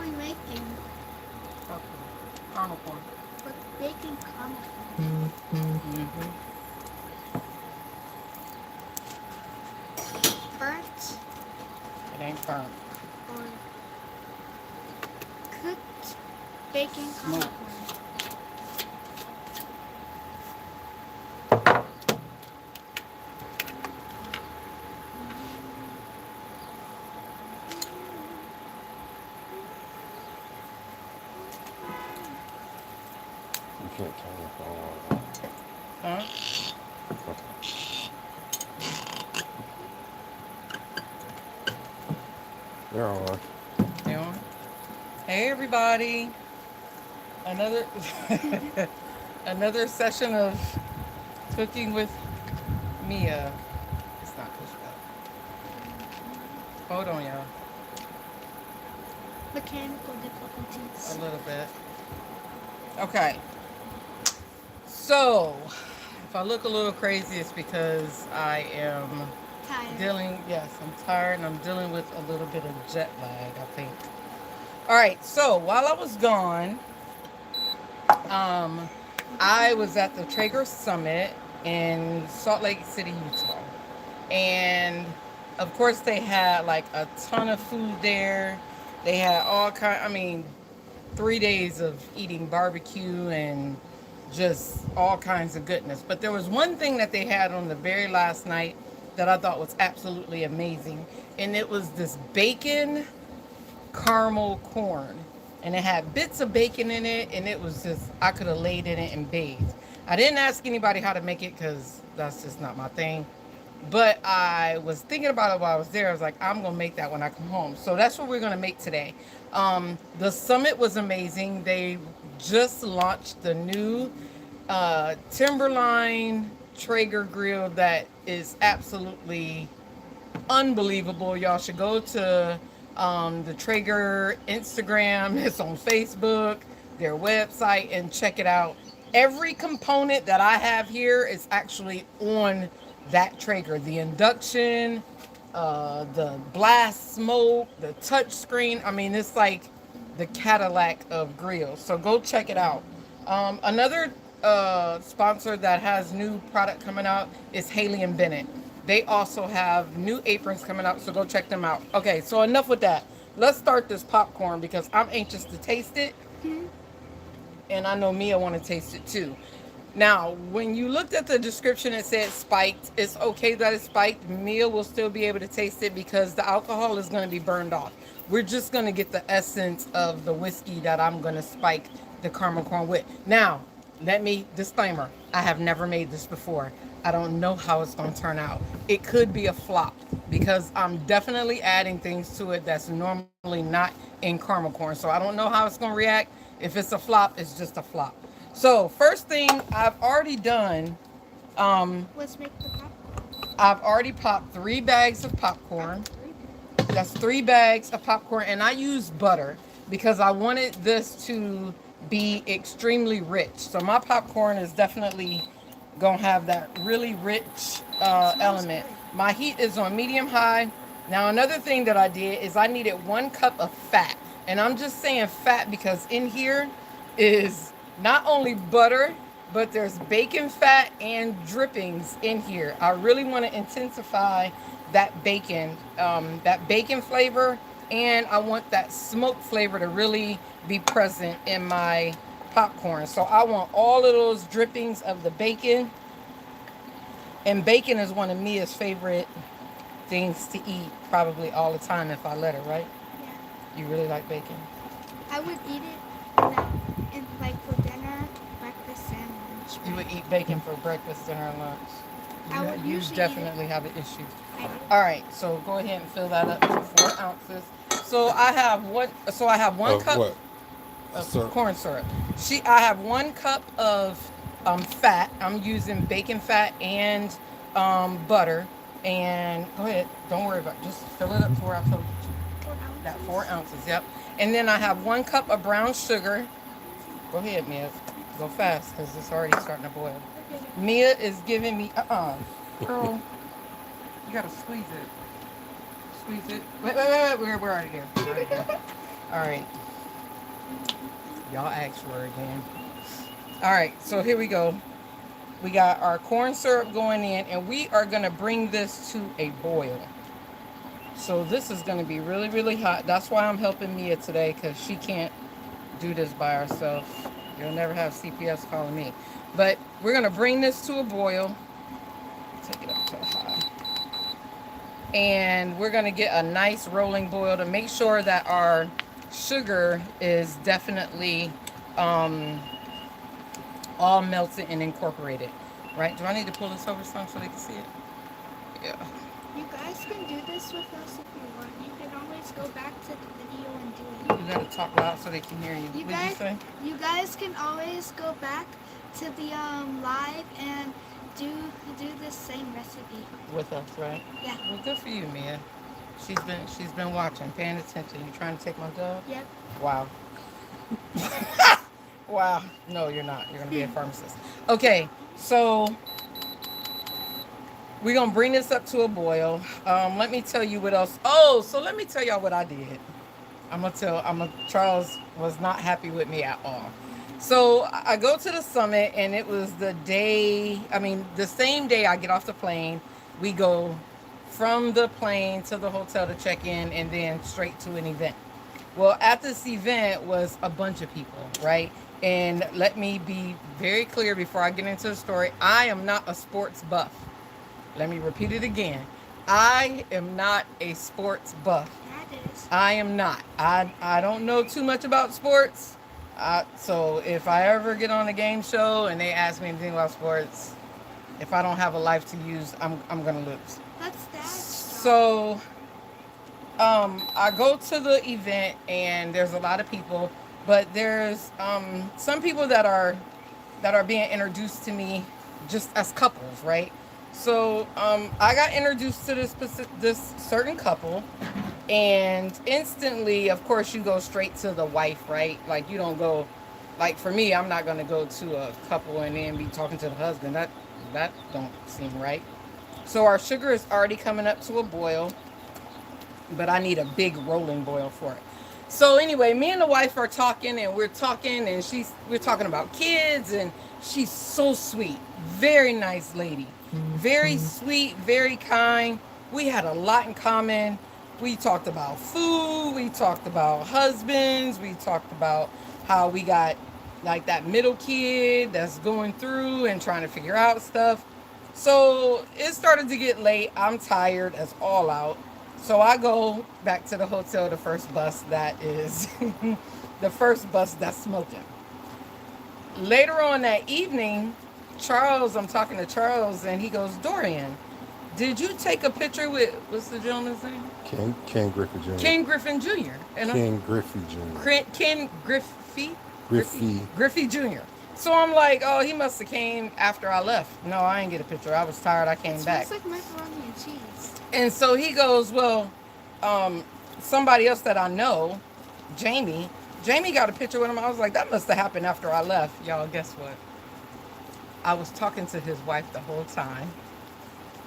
we making? Okay. Caramel corn. We're baking caramel corn. Mm-hmm. Burnt It ain't burnt. or cooked baking caramel Smoked. corn. You can't turn your phone Huh? on. They're on. You know? Hey, everybody. Another another session of cooking with Meya. It's not pushed up. Hold on, y'all. Mechanical A difficulties. little bit. Okay. So, if I look a little crazy, it's because I am Tired. dealing, yes, I'm tired and I'm dealing with a little bit of jet lag, I think. All right. So, while I was gone, um, I was at the Traeger Summit in Salt Lake City, Utah. And of course, they had like a ton of food there. They had all kind, I mean, 3 days of eating barbecue and just all kinds of goodness. But there was one thing that they had on the very last night that I thought was absolutely amazing. And it was this bacon caramel corn. And it had bits of bacon in it. And it was just, I could have laid in it and bathed. I didn't ask anybody how to make it because that's just not my thing. But I was thinking about it while I was there. I was like, I'm going to make that when I come home. So that's what we're going to make today. The summit was amazing. They just launched the new Timberline Traeger grill that is absolutely unbelievable. Y'all should go to the Traeger Instagram. It's on Facebook, their website, and check it out. Every component that I have here is actually on that Traeger. The induction, the blast smoke, the touch screen. I mean, it's like the Cadillac of grills. So go check it out. Another sponsor that has new product coming out is Haley and Bennett. They also have new aprons coming out, so go check them out. Okay, so enough with that. Let's start this popcorn because I'm anxious to taste it, and I know Meya want to taste it too. Now, when you looked at the description, it said spiked. It's okay that it's spiked. Meya will still be able to taste it because the alcohol is going to be burned off. We're just going to get the essence of the whiskey that I'm going to spike the caramel corn with. Now, let me, disclaimer, I have never made this before. I don't know how it's going to turn out. It could be a flop because I'm definitely adding things to it that's normally not in caramel corn. So I don't know how it's going to react. If it's a flop, it's just a flop. So first thing I've already done, Let's make the popcorn. I've already popped 3 bags of popcorn. That's 3 bags of popcorn, and I use butter because I wanted this to be extremely rich. So my popcorn is definitely gonna have that really rich element. My heat is on medium high. Now another thing that I did is I needed 1 cup of fat, and I'm just saying fat because in here is not only butter, but there's bacon fat and drippings in here. I really want to intensify that bacon flavor, and I want that smoke flavor to really be present in my popcorn. So I want all of those drippings of the bacon, and bacon is one of Mia's favorite things to eat probably all the time if I let her, right? Yeah. You really like bacon? I would eat it like for dinner, breakfast, and lunch. You would eat bacon for breakfast, dinner, and lunch. I would You usually definitely have an issue. I do. All right, so go ahead and fill that up to 4 ounces. So I have one. So I have one Of cup what? of Syrup. corn syrup. I have 1 cup of fat. I'm using bacon fat and butter. And go ahead. Don't worry about it. Just fill it up to where I told you. 4 ounces. That 4 ounces. Yep. And then I have 1 cup of brown sugar. Go ahead, Mia. Go fast because it's already starting to boil. Okay. Meya is giving me girl. You gotta squeeze it. Squeeze it. Wait. We're already here. All right. Y'all asked for it again. All right, so here we go. We got our corn syrup going in, and we are going to bring this to a boil. So this is going to be really, really hot. That's why I'm helping Mia today, because she can't do this by herself. You'll never have CPS calling me. But we're going to bring this to a boil. Take it up to high. And we're going to get a nice rolling boil to make sure that our sugar is definitely all melted and incorporated. Right? Do I need to pull this over some so they can see it? Yeah. You guys can do this with us if you want. You can always go back to the video and do it. You got to talk loud so they can hear you. What did you say? You guys can always go back to the live and do the same recipe With us, right? Yeah. Well, good for you, Mia. She's been watching, paying attention. You trying to take my dog? Yep. Wow. Wow. No, you're not. You're gonna be a pharmacist. Okay, so we're gonna bring this up to a boil. Let me tell you what else. Oh, so let me tell y'all what I did. Charles was not happy with me at all. So I go to the summit, and it was the same day I get off the plane. We go from the plane to the hotel to check in, and then straight to an event. Well, at this event was a bunch of people, right? And let me be very clear before I get into the story. I am not a sports buff. Let me repeat it again. I am not a sports buff. That is. I am not. I don't know too much about sports. So if I ever get on a game show and they ask me anything about sports, if I don't have a life to use, I'm gonna lose. That's that. So I go to the event, and there's a lot of people, but there's some people that are being introduced to me just as couples, right? So I got introduced to this certain couple, and instantly, of course, you go straight to the wife, right? Like, you don't go, like, for me, I'm not going to go to a couple and then be talking to the husband. That don't seem right. So our sugar is already coming up to a boil, but I need a big rolling boil for it. So anyway, me and the wife are talking, and we're talking, and we're talking about kids, and she's so sweet. Very nice lady. Very sweet, very kind. We had a lot in common. We talked about food. We talked about husbands. We talked about how we got like that middle kid that's going through and trying to figure out stuff. So it started to get late. I'm tired as all out. So I go back to the hotel, the first bus that is the first bus that's smoking. Later on that evening, I'm talking to Charles, and he goes, Dorian, did you take a picture with, what's the gentleman's name? Ken Griffey Jr. Ken Griffin Jr. And Ken Griffey Jr. Ken Griffey? Griffey. Griffey Jr. So I'm like, oh, he must have came after I left. No, I didn't get a picture. I was tired. I came back. It smells like macaroni and cheese. And so he goes, well, somebody else that I know, Jamie got a picture with him. I was like, that must have happened after I left. Y'all, guess what? I was talking to his wife the whole time.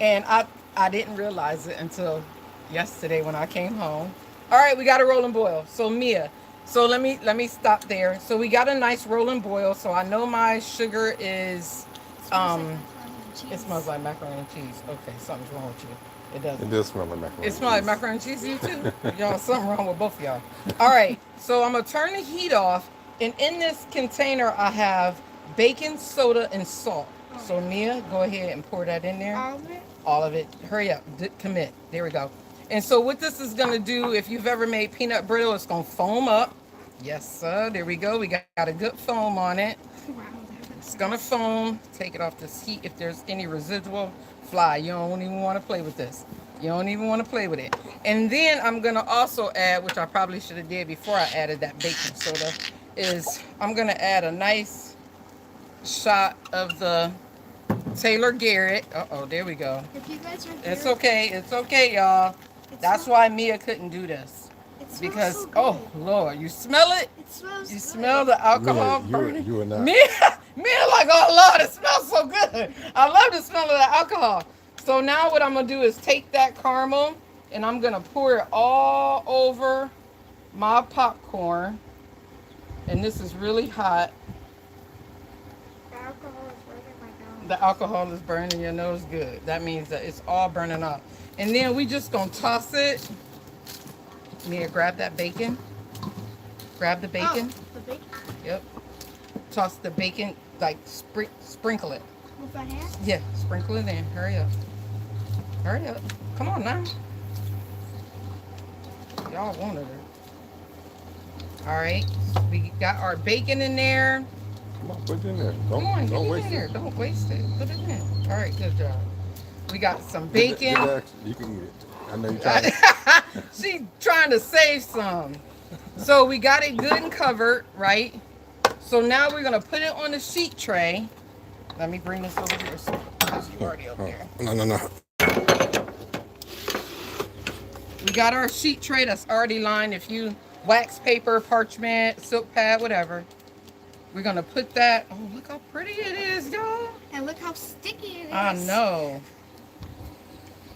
And I didn't realize it until yesterday when I came home. All right, we got a rolling boil. So Mia, so let me stop there. So we got a nice rolling boil. So I know my sugar is it smells like macaroni and cheese. Okay, something's wrong with you. It doesn't. It does smell like macaroni. It smells like macaroni and cheese to you too? Y'all, something wrong with both of y'all. All right, so I'm gonna turn the heat off, and in this container I have baking soda and salt. So Mia, go ahead and pour that in there. All of it? All of it. Hurry up. Commit. There we go. And so what this is going to do, if you've ever made peanut brittle, it's going to foam up. Yes, sir. There we go. We got a good foam on it. Wow. It's going to foam. Take it off this heat. If there's any residual, fly. You don't even want to play with this. You don't even want to play with it. And then I'm going to also add, which I probably should have did before I added that baking soda, is I'm going to add a nice shot of the Taylor Garrett. Uh-oh, there we go. If you guys are It's okay. It's okay, y'all. That's why Mia couldn't do this. Because, so oh, Lord, you smell it? It smells You good. smell the alcohol burning? You are not. Mia like, oh, Lord, it smells so good. I love the smell of the alcohol. So now what I'm going to do is take that caramel, and I'm going to pour it all over my popcorn. And this is really hot. The alcohol is burning my nose. The alcohol is burning your nose. Good. That means that it's all burning off. And then we just gonna toss it. Mia, grab that bacon. Grab the bacon. Oh, the bacon? Yep. Toss the bacon, like sprinkle it. With my hand? Yeah, sprinkle it in. Hurry up. Hurry up. Come on now. Y'all wanted it. All right. We got our bacon in there. Come on, put it in there. Come on, Don't get it waste in there. it. Don't waste it. Put it in. All right, good job. We got some Get bacon. that, you can eat it. I know you're trying to. She's trying to save some. So we got it good and covered, right? So now we're gonna put it on the sheet tray. Let me bring this over here so because you already up there. No. We got our sheet tray that's already lined. If you wax paper, parchment, silk pad, whatever. We're gonna put that. Oh, look how pretty it is, y'all. And look how sticky it is. I know.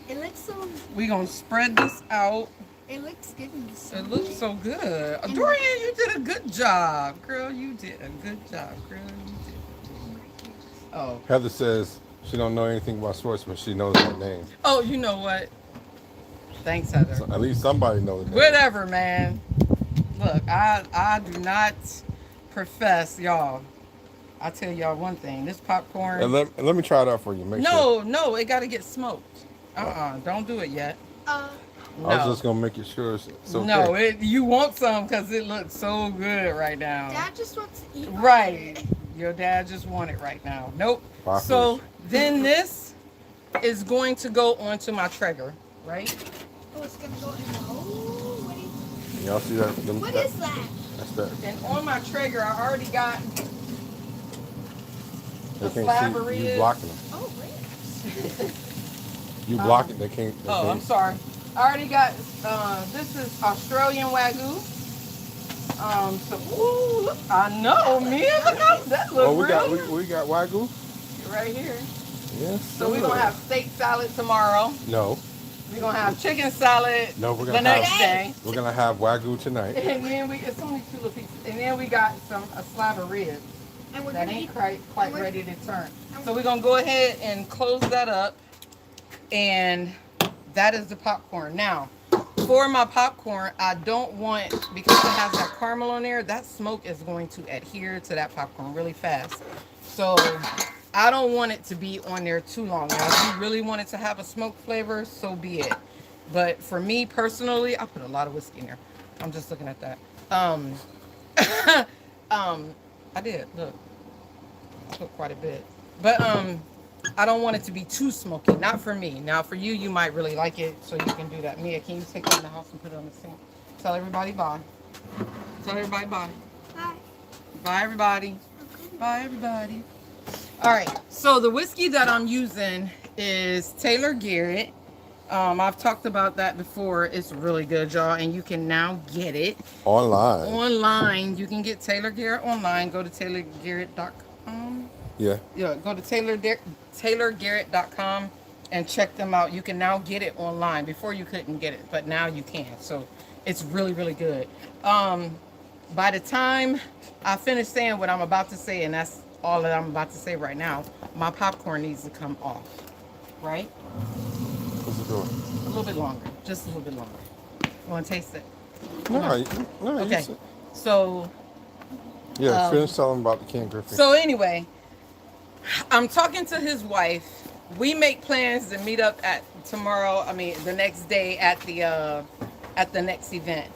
It looks so. We're gonna spread this out. It looks good. It looks so good. Dorian, you did a good job. Girl, you did a good job. Girl, you did. Oh. Heather says she don't know anything about sports, but she knows that name. Oh, you know what? Thanks, Heather. So at least somebody knows that. Whatever, man. Look, I do not profess, y'all. I'll tell y'all one thing. This popcorn. And let me try it out for you. Make sure. No, it got to get smoked. Don't do it yet. No. I was just gonna make it sure it's okay. No, you want some because it looks so good right now. Dad just wants to eat. Right. Your dad just want it right now. Nope. Five So fish. then this is going to go onto my Traeger, right? Oh, it's gonna go in the hole. What is? Y'all see that? What is that? That's that. And on my Traeger, I already got They the can't slab see of you ribs. blocking them. Oh, ribs. You blocking. They can't. They Oh, can't. I'm sorry. I already got, this is Australian Wagyu. So, ooh, look, I know, Mia, look how that looks Oh, we real. got Wagyu. Right here. Yes. So we're going to have steak salad tomorrow. No, We're going to have chicken salad No, we're the gonna next have- day. we're gonna have Wagyu tonight. And then it's only 2 little pieces. And then we got a slab of ribs And we're that gonna ain't eat. quite ready to turn. So we're going to go ahead and close that up. And that is the popcorn. Now, for my popcorn, I don't want, because it has that caramel on there, that smoke is going to adhere to that popcorn really fast. So I don't want it to be on there too long. Now, if you really want it to have a smoke flavor, so be it. But for me personally, I put a lot of whiskey in there. I'm just looking at that. I did, look. I put quite a bit. But I don't want it to be too smoky. Not for me. Now for you, you might really like it, so you can do that. Mia, can you take it in the house and put it on the sink? Tell everybody bye. Tell everybody bye. Bye. Bye, everybody. Bye, everybody. All right. So the whiskey that I'm using is Taylor Garrett. I've talked about that before. It's really good, y'all, and you can now get it Online. online. You can get Taylor Garrett online. Go to taylorgarrett.com. Yeah. Yeah, go to taylorgarrett.com and check them out. You can now get it online. Before you couldn't get it, but now you can. So it's really, really good. By the time I finish saying what I'm about to say, and that's all that I'm about to say right now, my popcorn needs to come off. Right? What's it doing? A little bit longer. Just a little bit longer. You want to taste it? No. Okay. So, Yeah, finish telling about the Ken Griffin. so anyway, I'm talking to his wife. We make plans to meet up the next day at the next event.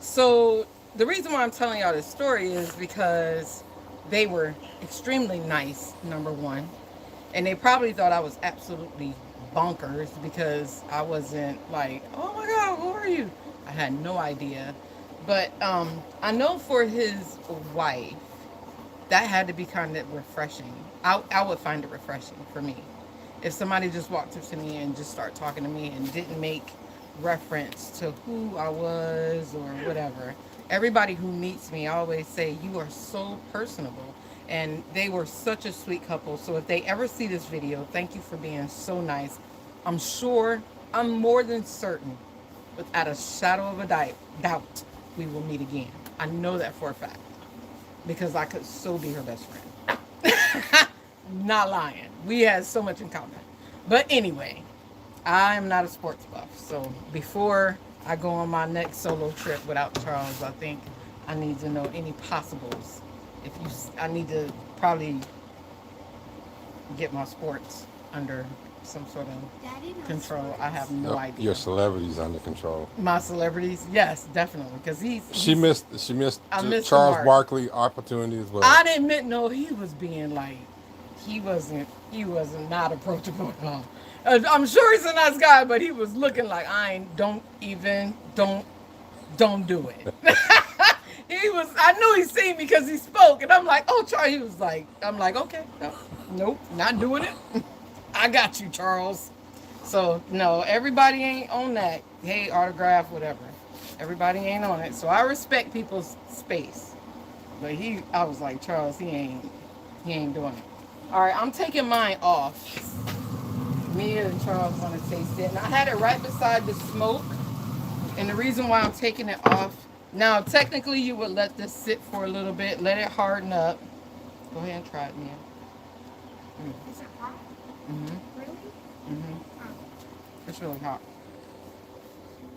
So the reason why I'm telling y'all this story is because they were extremely nice, number one. And they probably thought I was absolutely bonkers because I wasn't like, oh my God, who are you? I had no idea. But I know for his wife, that had to be kind of refreshing. I would find it refreshing for me. If somebody just walked up to me and just started talking to me and didn't make reference to who I was or whatever. Everybody who meets me, I always say, you are so personable. And they were such a sweet couple. So if they ever see this video, thank you for being so nice. I'm more than certain, without a shadow of a doubt, we will meet again. I know that for a fact. because I could so be her best friend. Not lying. We had so much in common. But anyway, I am not a sports buff. So before I go on my next solo trip without Charles, I think I need to know any possibles. I need to probably get my sports under some sort of Daddy knows control. sports. I have no Yep, idea. your celebrity's under control. My celebrities, yes, definitely, because She missed I missed the Charles mark. Barkley opportunity as well. I didn't admit no. He was being like, he wasn't not approachable at all. I'm sure he's a nice guy, but he was looking like don't do it. I knew he seen me because he spoke, and I'm like, oh, Charles. He was like, I'm like, okay, no, nope, not doing it. I got you, Charles. So no, everybody ain't on that. Hey, autograph, whatever. Everybody ain't on it. So I respect people's space. But I was like, Charles, he ain't doing it. All right, I'm taking mine off. Meya and Charles want to taste it. And I had it right beside the smoke. And the reason why I'm taking it off, now technically you would let this sit for a little bit, let it harden up. Go ahead and try it, Meya. Is it hot? Mm-hmm. Really? Mm-hmm. It's really hot.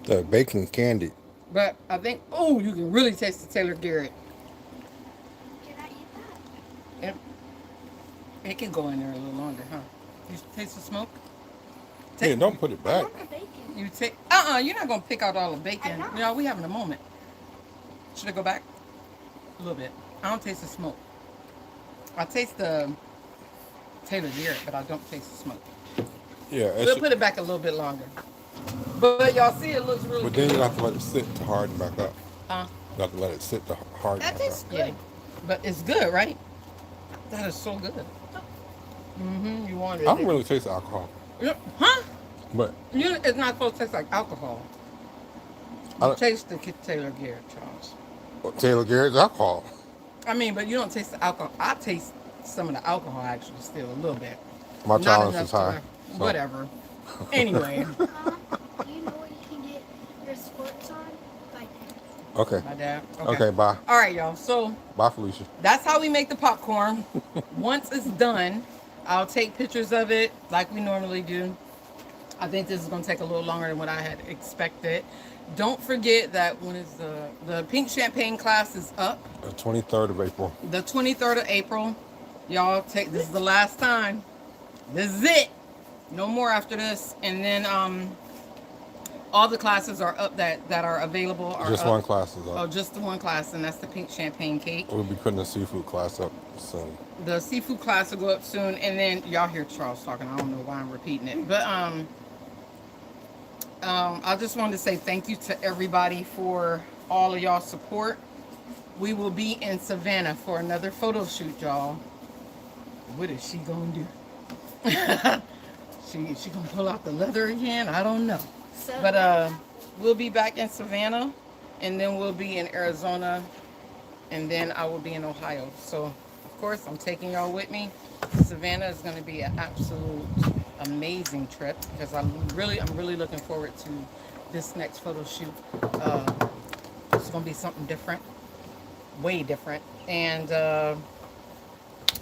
The bacon candy. But I think, you can really taste the Taylor Garrett. Can I eat that? It can go in there a little longer, huh? You taste the smoke? Hey, don't put it I back. want the bacon. You take, you're not going to pick out all the bacon. I'm not. No, we having a moment. Should I go back? A little bit. I don't taste the smoke. I taste the Taylor Garrett, but I don't taste the smoke. Yeah, We'll put it back a little bit longer. But y'all see it looks really but good. then you have to let it sit to harden back up. Uh, You have to let it sit to harden That back up. tastes good. yeah. But it's good, right? That is so good. Mm-hmm. You wanted I it. don't really taste the alcohol, Huh? but It's not supposed to taste like alcohol. I You don't- taste the Taylor Garrett, Charles. Taylor Garrett's alcohol. I mean, but you don't taste the alcohol. I taste some of the alcohol actually still a little bit. My Not tolerance enough is high. to- Whatever. Anyway, Do you know where you can get your sports on? Like, Okay. my dad. Okay, bye. All right, y'all. So Bye, Felicia. that's how we make the popcorn. Once it's done, I'll take pictures of it like we normally do. I think this is going to take a little longer than what I had expected. Don't forget that when is the pink champagne class is up. The 23rd of April. The 23rd of April. Y'all this is the last time. This is it. No more after this. And then all the classes are up that are available are Just up. one class is Oh, up. just the one class, and that's the pink champagne cake. We'll be putting the seafood class up soon. The seafood class will go up soon, and then y'all hear Charles talking. I don't know why I'm repeating it, but I just wanted to say thank you to everybody for all of y'all support. We will be in Savannah for another photo shoot, y'all. What is she gonna do? she gonna pull out the leather again? I don't know. so But we'll be back in Savannah, and then we'll be in Arizona, and then I will be in Ohio. So, of course, I'm taking y'all with me. Savannah is going to be an absolute amazing trip because I'm really looking forward to this next photo shoot. It's going to be something different, way different, and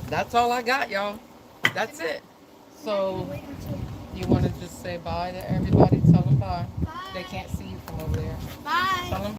that's all I got, y'all. That's it. So. wait until. You want to just say bye to everybody? Tell them bye. Bye. They can't see you from over there. Bye. Tell them